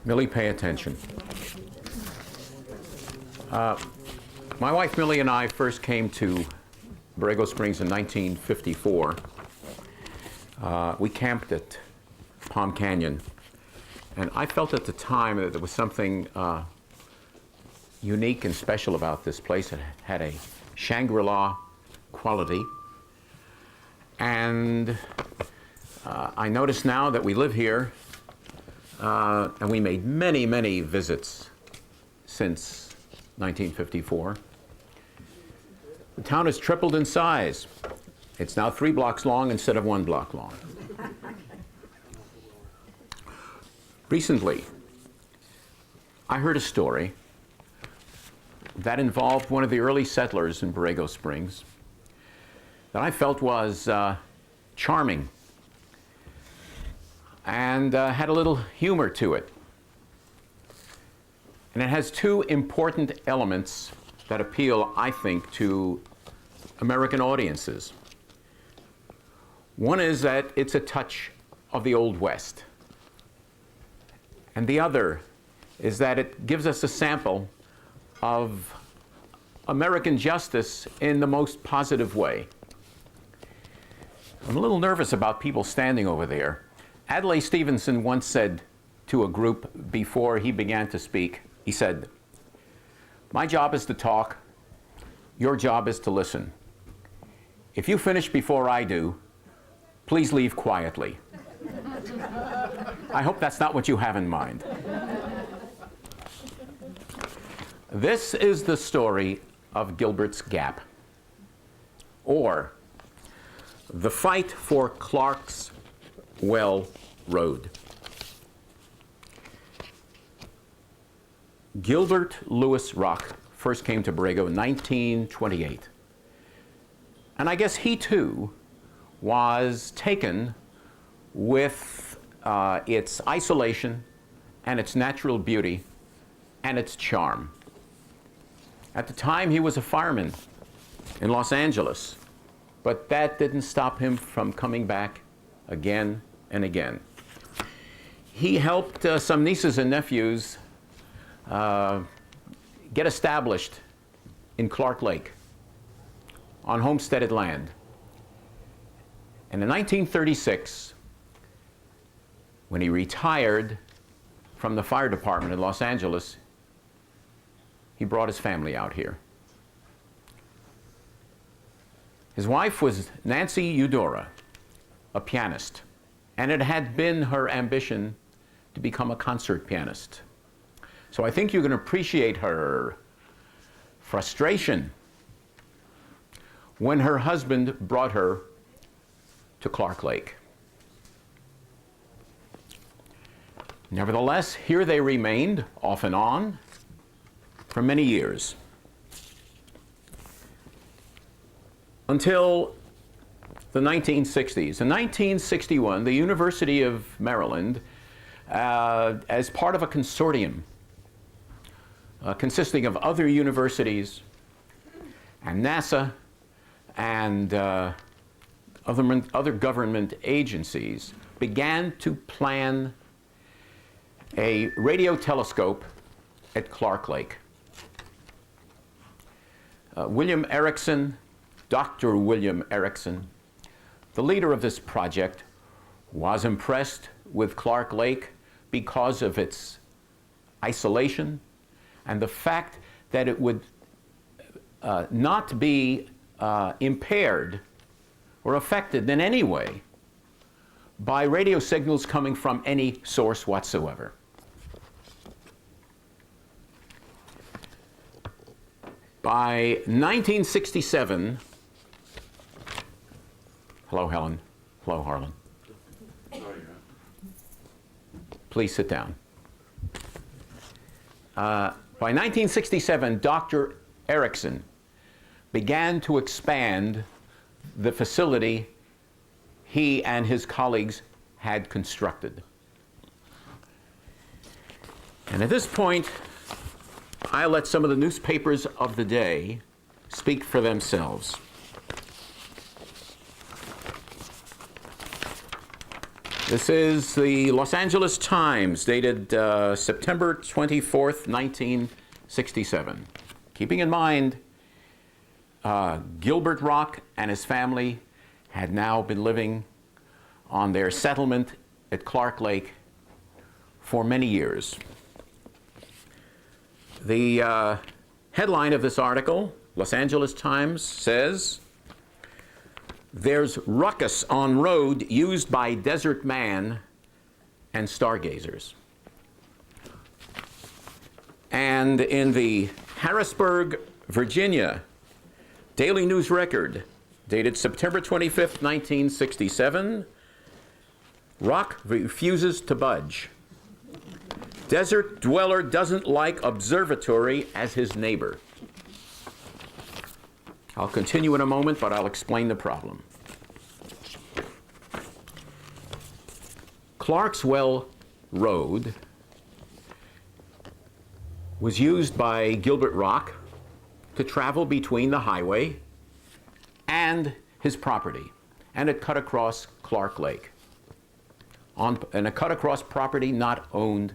Millie, pay attention. My wife Millie and I first came to Borrego Springs in 1954. We camped at Palm Canyon, and I felt at the time that there was something unique and special about this place. It had a Shangri-La quality, and I notice now that we live here, and we made many, many visits since 1954. The town has tripled in size. It's now 3 blocks long instead of 1 block long. Recently, I heard a story that involved one of the early settlers in Borrego Springs that I felt was charming and had a little humor to it. And it has 2 important elements that appeal, I think, to American audiences. One is that it's a touch of the Old West. And the other is that it gives us a sample of American justice in the most positive way. I'm a little nervous about people standing over there. Adlai Stevenson once said to a group before he began to speak, he said, "My job is to talk, your job is to listen. If you finish before I do, please leave quietly." I hope that's not what you have in mind. This is the story of Gilbert's Gap, or the fight for Clark's Well Road. Gilbert Lewis Rock first came to Borrego in 1928. And I guess he too was taken with its isolation and its natural beauty and its charm. At the time, he was a fireman in Los Angeles, but that didn't stop him from coming back again and again. He helped some nieces and nephews get established in Clark Lake on homesteaded land. And in 1936, when he retired from the fire department in Los Angeles, he brought his family out here. His wife was Nancy Eudora, a pianist, and it had been her ambition to become a concert pianist. So I think you can appreciate her frustration when her husband brought her to Clark Lake. Nevertheless, here they remained, off and on, for many years, until the 1960s. In 1961, the University of Maryland, as part of a consortium consisting of other universities and NASA and other government agencies, began to plan a radio telescope at Clark Lake. William Erickson, Dr. William Erickson, the leader of this project, was impressed with Clark Lake because of its isolation and the fact that it would not be impaired or affected in any way by radio signals coming from any source whatsoever. By 1967, hello, Helen. Hello, Harlan. Please sit down. By 1967, Dr. Erickson began to expand the facility he and his colleagues had constructed. And at this point, I let some of the newspapers of the day speak for themselves. This is the Los Angeles Times, dated September 24th, 1967. Keeping in mind, Gilbert Rock and his family had now been living on their settlement at Clark Lake for many years. The headline of this article, Los Angeles Times, says, "There's ruckus on road used by desert man and stargazers." And in the Harrisburg, Virginia, Daily News Record, dated September 25th, 1967, Rock refuses to budge. Desert dweller doesn't like observatory as his neighbor. I'll continue in a moment, but I'll explain the problem. Clarkswell Road was used by Gilbert Rock to travel between the highway and his property, and it cut across Clark Lake. And it cut across property not owned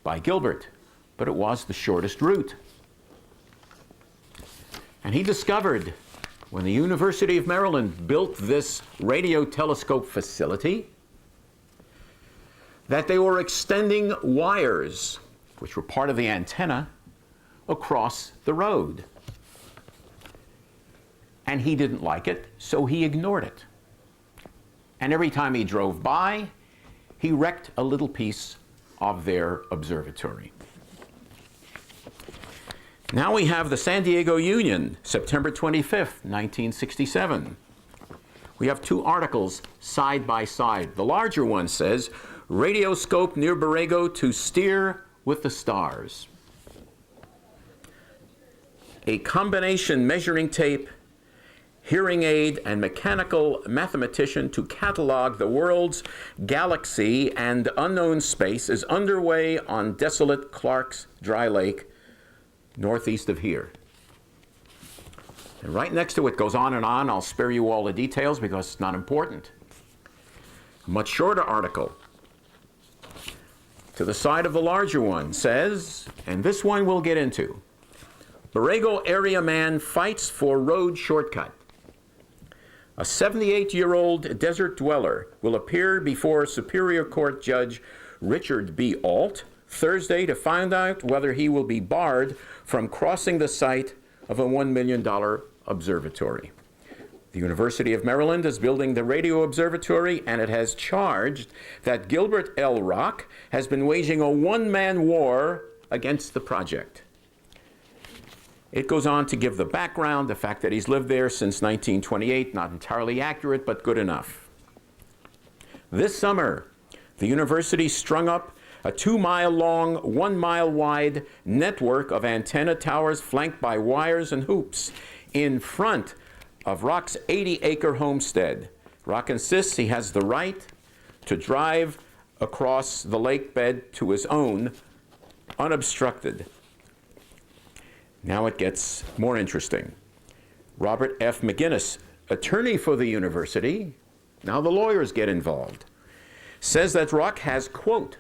by Gilbert, but it was the shortest route. And he discovered, when the University of Maryland built this radio telescope facility, that they were extending wires, which were part of the antenna, across the road. And he didn't like it, so he ignored it. And every time he drove by, he wrecked a little piece of their observatory. Now we have the San Diego Union, September 25th, 1967. We have two articles side by side. The larger one says, "Radioscope near Borrego to steer with the stars." A combination measuring tape, hearing aid, and mechanical mathematician to catalog the world's galaxy and unknown space is underway on desolate Clark's Dry Lake, northeast of here. And right next to it goes on and on. I'll spare you all the details because it's not important. A much shorter article to the side of the larger one says, and this one we'll get into, "Borrego area man fights for road shortcut. A 78-year-old desert dweller will appear before Superior Court Judge Richard B. Alt Thursday to find out whether he will be barred from crossing the site of a $1 million observatory. The University of Maryland is building the radio observatory, and it has charged that Gilbert L. Rock has been waging a one-man war against the project." It goes on to give the background, the fact that he's lived there since 1928, not entirely accurate, but good enough. This summer, the university strung up a 2-mile-long, 1-mile-wide network of antenna towers flanked by wires and hoops in front of Rock's 80-acre homestead. Rock insists he has the right to drive across the lake bed to his own, unobstructed. Now it gets more interesting. Robert F. McGinnis, attorney for the university, now the lawyers get involved, says that Rock has, quote,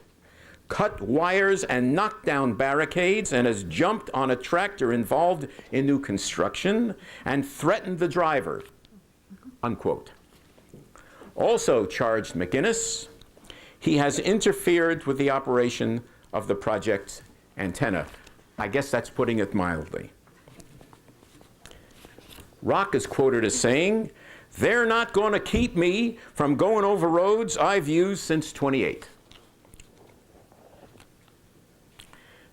"cut wires and knocked down barricades and has jumped on a tractor involved in new construction and threatened the driver," unquote. Also charged McGinnis, he has interfered with the operation of the project's antenna. I guess that's putting it mildly. Rock is quoted as saying, "They're not going to keep me from going over roads I've used since '28.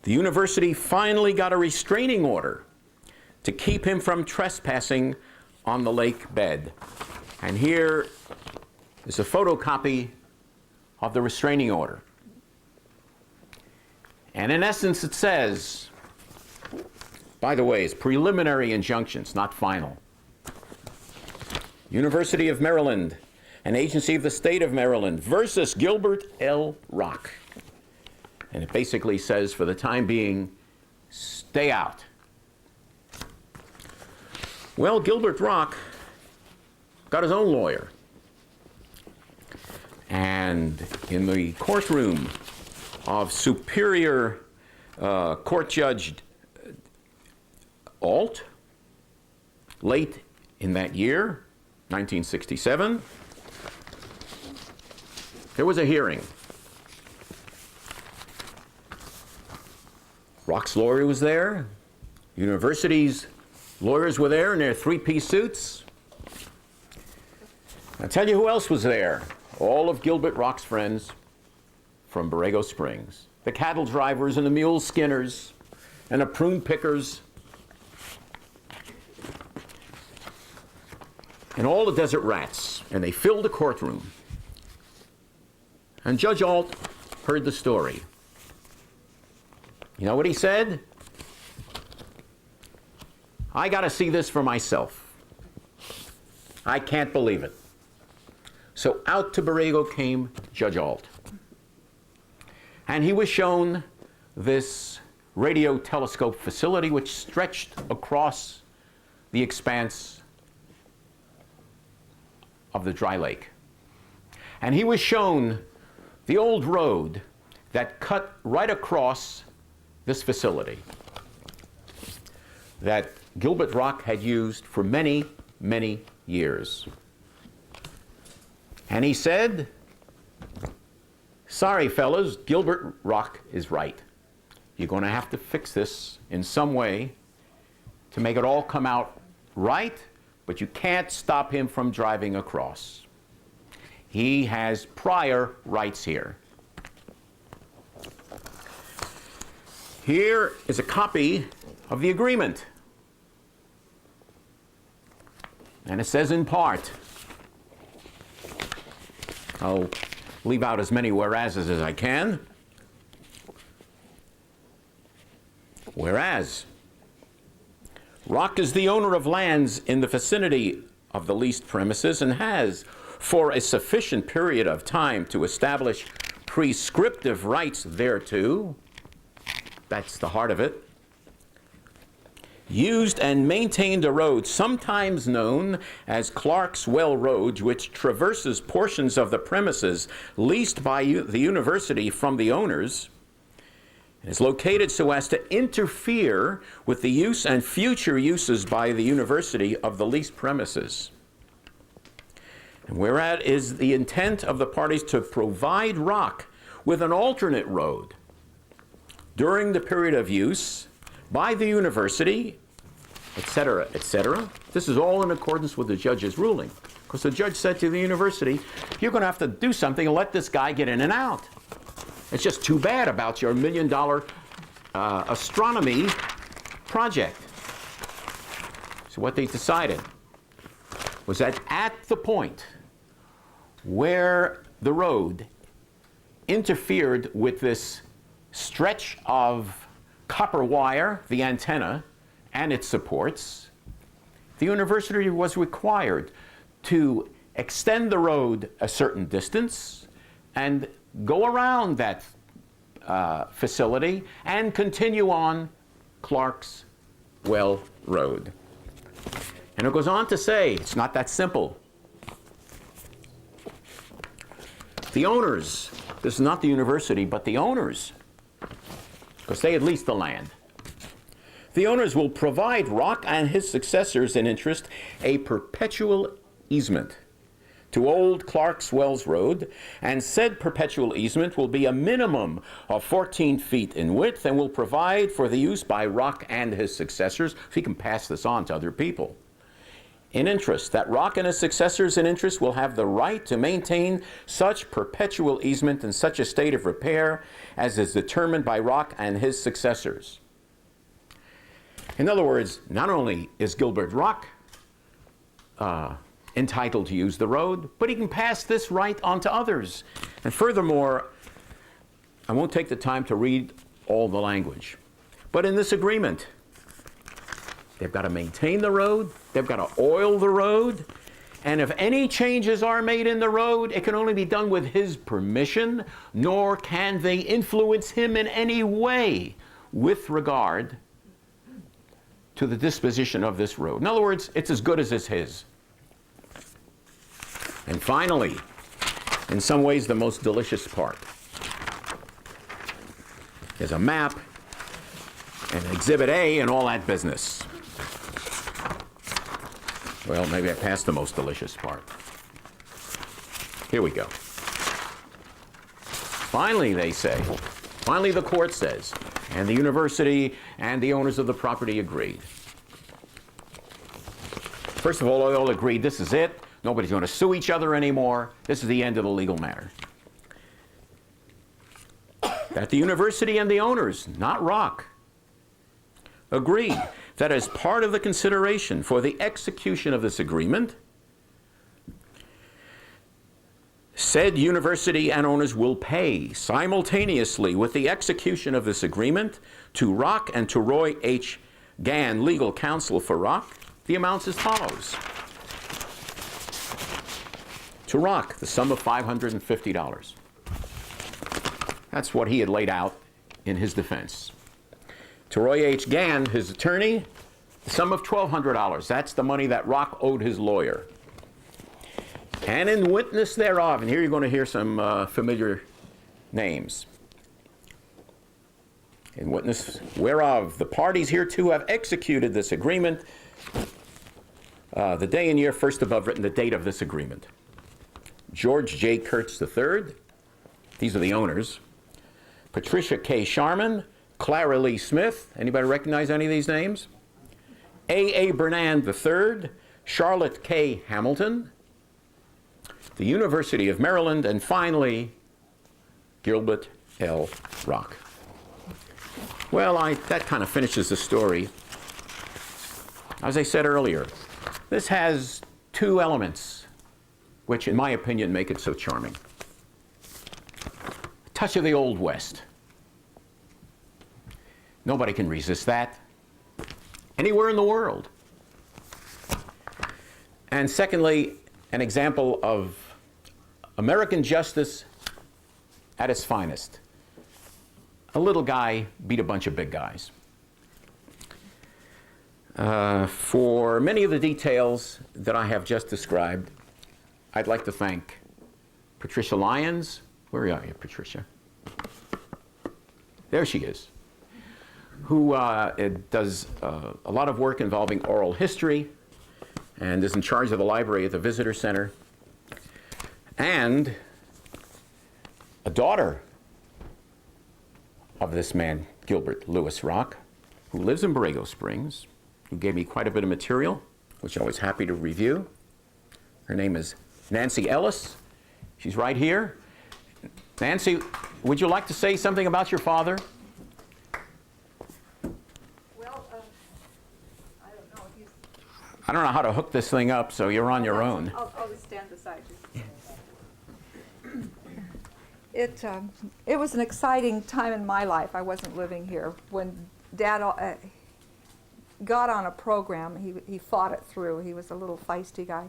The university finally got a restraining order to keep him from trespassing on the lake bed. And here is a photocopy of the restraining order. And in essence, it says, by the way, it's preliminary injunctions, not final. University of Maryland, an agency of the state of Maryland, versus Gilbert L. Rock. And it basically says, for the time being, stay out. Well, Gilbert Rock got his own lawyer. And in the courtroom of Superior Court Judge Alt, late in that year, 1967, there was a hearing. Rock's lawyer was there. University's lawyers were there in their three-piece suits. I'll tell you who else was there. All of Gilbert Rock's friends from Borrego Springs. The cattle drivers and the mule skinners and the prune pickers. And all the desert rats. And they filled the courtroom. And Judge Alt heard the story. You know what he said? I got to see this for myself. I can't believe it. So out to Borrego came Judge Alt. And he was shown this radio telescope facility which stretched across the expanse of the dry lake. And he was shown the old road that cut right across this facility that Gilbert Rock had used for many, many years. And he said, sorry, fellas, Gilbert Rock is right. You're going to have to fix this in some way to make it all come out right, but you can't stop him from driving across. He has prior rights here. Here is a copy of the agreement. And it says in part, I'll leave out as many whereases as I can. Whereas, Rock is the owner of lands in the vicinity of the leased premises and has, for a sufficient period of time to establish prescriptive rights thereto, that's the heart of it, used and maintained a road sometimes known as Clark's Well Road, which traverses portions of the premises leased by the university from the owners, and is located so as to interfere with the use and future uses by the university of the leased premises. And whereat is the intent of the parties to provide Rock with an alternate road during the period of use by the university, etc., etc. This is all in accordance with the judge's ruling, because the judge said to the university, you're going to have to do something and let this guy get in and out. It's just too bad about your $1 million astronomy project. So what they decided was that at the point where the road interfered with this stretch of copper wire, the antenna, and its supports, the university was required to extend the road a certain distance and go around that facility and continue on Clark's Well Road. And it goes on to say, it's not that simple. The owners, this is not the university, but the owners, because they had leased the land. The owners will provide Rock and his successors in interest a perpetual easement to Old Clark's Wells Road, and said perpetual easement will be a minimum of 14 feet in width and will provide for the use by Rock and his successors, so he can pass this on to other people. In interest, that Rock and his successors in interest will have the right to maintain such perpetual easement in such a state of repair as is determined by Rock and his successors. In other words, not only is Gilbert Rock entitled to use the road, but he can pass this right on to others. And furthermore, I won't take the time to read all the language, but in this agreement, they've got to maintain the road, they've got to oil the road, and if any changes are made in the road, it can only be done with his permission, nor can they influence him in any way with regard to the disposition of this road. In other words, it's as good as it's his. And finally, in some ways the most delicious part. There's a map and Exhibit A and all that business. Well, maybe I passed the most delicious part. Here we go. Finally, they say, finally the court says, and the university and the owners of the property agreed. First of all, they all agreed this is it. Nobody's going to sue each other anymore. This is the end of the legal matter. That the university and the owners, not Rock, agreed that as part of the consideration for the execution of this agreement, said university and owners will pay simultaneously with the execution of this agreement to Rock and to Roy H. Gann, legal counsel for Rock, the amounts as follows. To Rock, the sum of $550. That's what he had laid out in his defense. To Roy H. Gann, his attorney, the sum of $1,200. That's the money that Rock owed his lawyer. And in witness thereof, and here you're going to hear some familiar names. In witness whereof the parties hereto have executed this agreement, the day and year first above written, the date of this agreement. George J. Kurtz III, these are the owners. Patricia K. Sharman, Clara Lee Smith, anybody recognize any of these names? A. Bernand III, Charlotte K. Hamilton, the University of Maryland, and finally, Gilbert L. Rock. Well, that kind of finishes the story. As I said earlier, this has two elements, which in my opinion make it so charming. A touch of the Old West. Nobody can resist that, anywhere in the world. And secondly, an example of American justice at its finest. A little guy beat a bunch of big guys. For many of the details that I have just described, I'd like to thank Patricia Lyons. Where are you, Patricia? There she is. Who does a lot of work involving oral history and is in charge of the library at the Visitor Center. And a daughter of this man, Gilbert Lewis Rock, who lives in Borrego Springs, who gave me quite a bit of material, which I'm always happy to review. Her name is Nancy Ellis. She's right here. Nancy, would you like to say something about your father? I don't know how to hook this thing up, so you're on your own. I'll just stand beside you. It was an exciting time in my life. I wasn't living here. When Dad got on a program, he fought it through. He was a little feisty guy.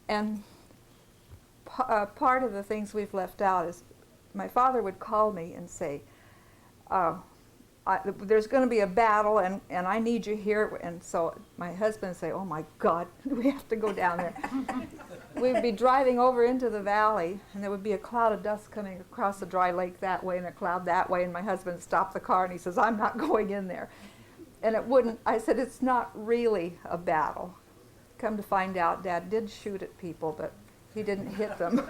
And part of the things we've left out is my father would call me and say, there's going to be a battle, and I need you here. And so my husband would say, oh my God, we have to go down there. We'd be driving over into the valley, and there would be a cloud of dust coming across the dry lake that way and a cloud that way, and my husband would stop the car and he says, I'm not going in there. And it wouldn't, I said, it's not really a battle. Come to find out, Dad did shoot at people, but he didn't hit them.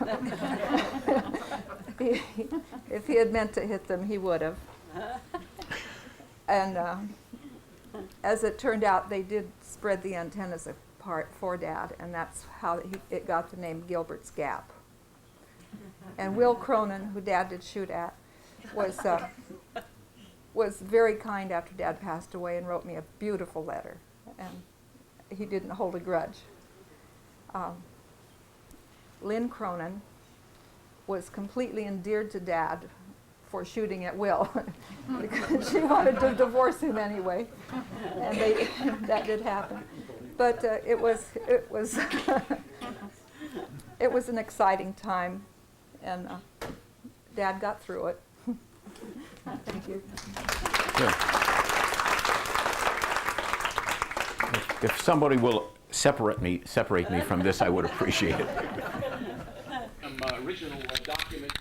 If he had meant to hit them, he would have. And as it turned out, they did spread the antennas apart for Dad, and that's how it got the name Gilbert's Gap. And Will Cronin, who Dad did shoot at, was very kind after Dad passed away and wrote me a beautiful letter, and he didn't hold a grudge. Lynn Cronin was completely endeared to Dad for shooting at Will because she wanted to divorce him anyway, and that did happen. But it was it was an exciting time, and Dad got through it. Thank you. Good. If somebody will separate me from this, I would appreciate it. original document.